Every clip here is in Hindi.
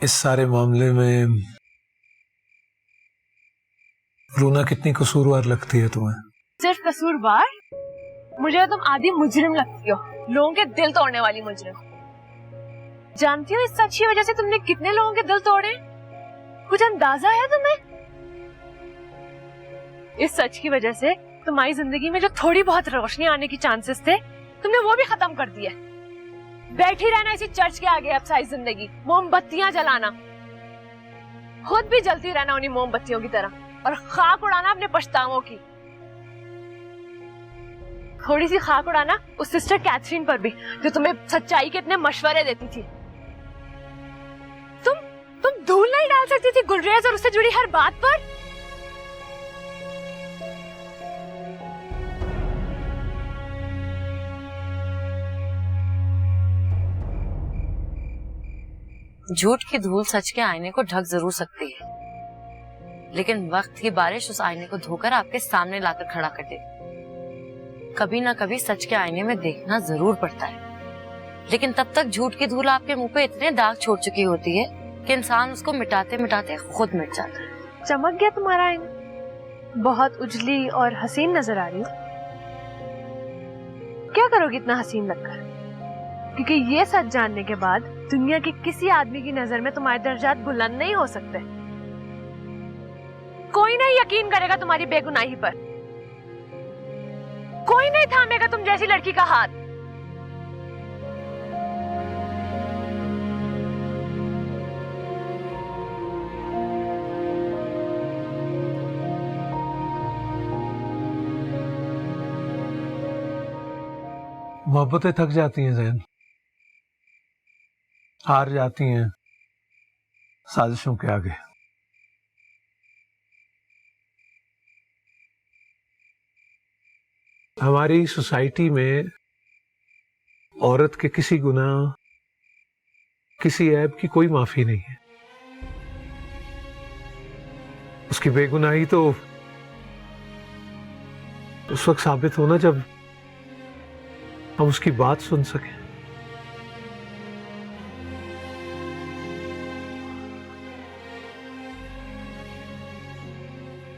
इस सारे मामले में रूना कितनी कसूरवार लगती है तुम्हें? सिर्फ कसूरवार? मुझे तुम आधी मुजरिम लगती हो, लोगों के दिल तोड़ने वाली मुजरिम। जानती हो इस सच की वजह से तुमने कितने लोगों के दिल तोड़े? कुछ अंदाजा है तुम्हें? इस सच की वजह से तुम्हारी जिंदगी में जो थोड़ी बहुत रोशनी आने की चांसेस थे, तुमने वो भी खत्म कर दिया। बैठी रहना इसी चर्च के आगे अब सारी जिंदगी, मोमबत्तियां जलाना, खुद भी जलती रहना उन्हीं मोमबत्तियों की तरह, और खाक उड़ाना अपने पछतावों की। थोड़ी सी खाक उड़ाना उस सिस्टर कैथरीन पर भी, जो तुम्हें सच्चाई के इतने मशवरे देती थी। तुम धूल नहीं डाल सकती थी गुलरेज और उससे जुड़ी हर बात पर? झूठ की धूल सच के आईने को ढक जरूर सकती है, लेकिन वक्त की बारिश उस आईने को धोकर आपके सामने लाकर खड़ा कर देती। कभी ना कभी सच के आईने में देखना जरूर पड़ता है, लेकिन तब तक झूठ की धूल आपके मुंह पे इतने दाग छोड़ चुकी होती है कि इंसान उसको मिटाते मिटाते खुद मिट जाता है। चमक गया तुम्हारा आईना? बहुत उजली और हसीन नजर आ रही हो। क्या करोगी इतना हसीन लगकर? क्योंकि ये सच जानने के बाद दुनिया के किसी आदमी की नजर में तुम्हारे दर्जात बुलंद नहीं हो सकते। कोई नहीं यकीन करेगा तुम्हारी बेगुनाही पर, कोई नहीं थामेगा तुम जैसी लड़की का हाथ। मोहब्बतें थक जाती हैं ज़ैन, हार जाती हैं साजिशों के आगे। हमारी सोसाइटी में औरत के किसी गुनाह, किसी ऐब की कोई माफी नहीं है। उसकी बेगुनाही तो उस वक्त साबित होना जब हम उसकी बात सुन सकें।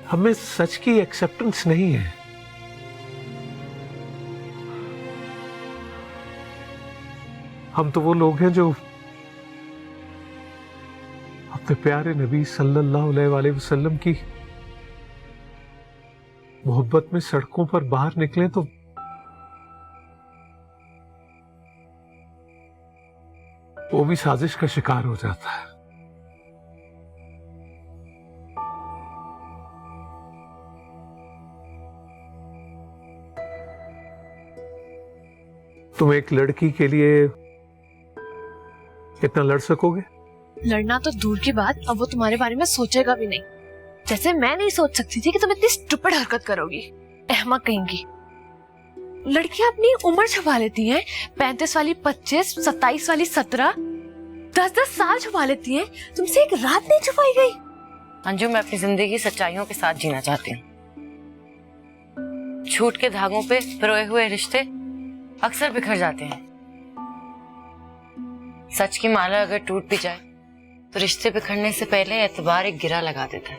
हमें सच की एक्सेप्टेंस नहीं है। हम तो वो लोग हैं जो अपने प्यारे नबी सल्लल्लाहु अलैहि वसल्लम की मोहब्बत में सड़कों पर बाहर निकले तो वो भी साजिश का शिकार हो जाता है। तुम एक लड़की के लिए इतना लड़ सकोगे? लड़ना तो दूर की बात, अब वो तुम्हारे बारे में सोचेगा भी नहीं। जैसे मैं नहीं सोच सकती थी कि तुम इतनी स्टूपिड हरकत करोगी। अहमक कहेंगी। लड़कियां अपनी उम्र छुपा लेती हैं, 35 वाली 25, 27 वाली 17, 10-10 साल छुपा लेती हैं। तुमसे एक रात नहीं छुपाई गई? अंजू, मैं अपनी जिंदगी सच्चाइयों के साथ जीना चाहती हूँ। झूठ के धागों पे पिरोए हुए रिश्ते अक्सर बिखर जाते हैं। सच की माला अगर टूट भी जाए तो रिश्ते बिखरने से पहले एतबार एक गिरा लगा देता है।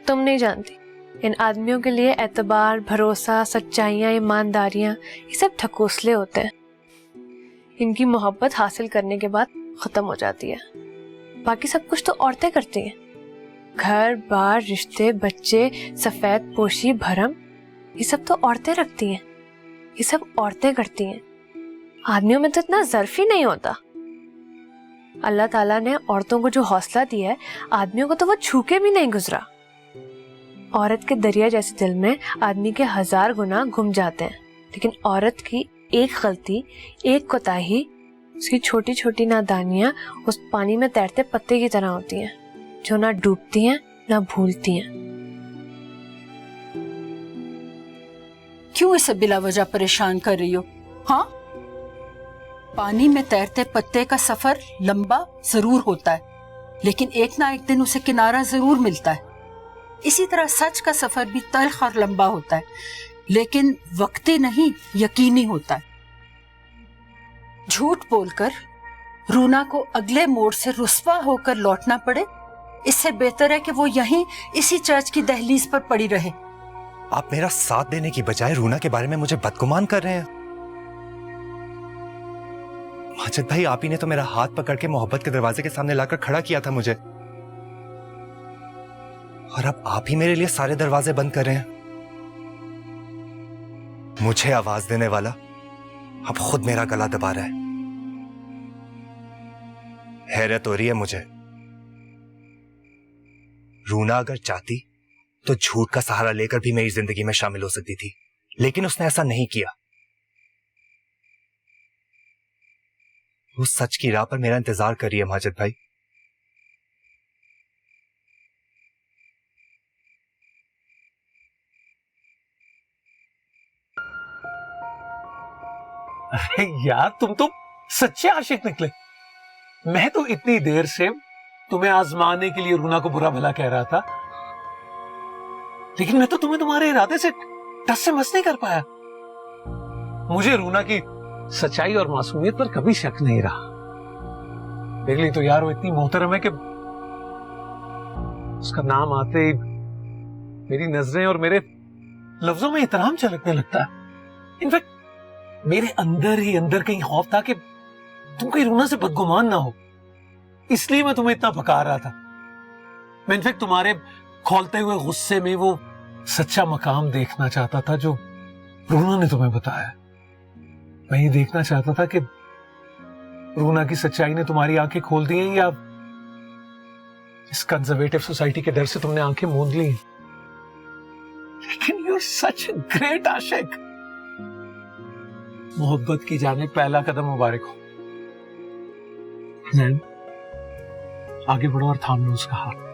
तुम नहीं जानती, इन आदमियों के लिए एतबार, भरोसा, सच्चाइयां, ईमानदारियां, ये सब ढकोसले होते हैं। इनकी मोहब्बत हासिल करने के बाद खत्म हो जाती है। बाकी सब कुछ तो औरतें करती हैं। घर बार, रिश्ते, बच्चे, सफेद पोशी, भरम, ये सब तो औरतें रखती हैं। ये सब औरतें करती हैं। आदमियों में तो इतना ज़र्फ ही नहीं होता। अल्लाह ताला ने औरतों को जो हौसला दिया है, आदमियों को तो वो छू के भी नहीं गुजरा। औरत के दरिया जैसे दिल में आदमी के 1000 गुनाह गुम जाते हैं, लेकिन औरत की एक गलती, एक कोताही, उसकी छोटी छोटी नादानियां उस पानी में तैरते पत्ते की तरह होती हैं, जो ना डूबती हैं ना भूलती हैं। क्यों इसे बिला वजह परेशान कर रही हो? हाँ, पानी में तैरते पत्ते का सफर लंबा जरूर होता है, लेकिन एक ना एक दिन उसे किनारा जरूर मिलता है। इसी तरह सच का सफर भी तल्ख और लंबा होता है, लेकिन वक्ती नहीं, यकीनी होता है। झूठ बोलकर रूना को अगले मोड़ से रुस्वा होकर लौटना पड़े, इससे बेहतर है कि वो यहीं इसी चर्च की दहलीज पर पड़ी रहे। आप मेरा साथ देने की बजाय रूना के बारे में मुझे बदगुमान कर रहे हैं। माजिद भाई, आप ही ने तो मेरा हाथ पकड़ के मोहब्बत के दरवाजे के सामने लाकर खड़ा किया था मुझे, और अब आप ही मेरे लिए सारे दरवाजे बंद कर रहे हैं। मुझे आवाज देने वाला अब खुद मेरा गला दबा रहा है। हैरत हो रही है मुझे। रूना अगर चाहती तो झूठ का सहारा लेकर भी मेरी जिंदगी में शामिल हो सकती थी, लेकिन उसने ऐसा नहीं किया। वो सच की राह पर मेरा इंतजार कर रही है माजिद भाई। अरे यार, तुम तो सच्चे आशिक निकले। मैं तो इतनी देर से तुम्हें आजमाने के लिए रूना को बुरा भला कह रहा था, लेकिन मैं तो तुम्हें तुम्हारे इरादे से टस से मस नहीं कर पाया। मुझे रूना की सच्चाई और मासूमियत पर कभी शक नहीं रहा। देख ली तो यार, वो इतनी मोहतरम है कि उसका नाम आते ही मेरी नजरें और मेरे लफ्जों में एहतराम छलकने लगता है। इनफैक्ट मेरे अंदर ही अंदर कहीं खौफ था कि तुम कहीं रूना से बदगुमान ना हो, इसलिए मैं तुम्हें इतना पका रहा था। मैं इनफैक्ट तुम्हारे खौलते हुए गुस्से में वो सच्चा मकाम देखना चाहता था जो रूना ने तुम्हें बताया। मैं ये देखना चाहता था कि रूना की सच्चाई ने तुम्हारी आंखें खोल दी हैं या इस कंजर्वेटिव सोसाइटी के डर से तुमने आंखें मूंद ली। लेकिन you are such a great आशिक। मोहब्बत की जानिब पहला कदम मुबारक हो। जैन, आगे बढ़ो और थाम लो उसका हाथ,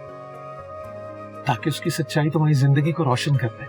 ताकि उसकी सच्चाई तुम्हारी जिंदगी को रोशन कर दे।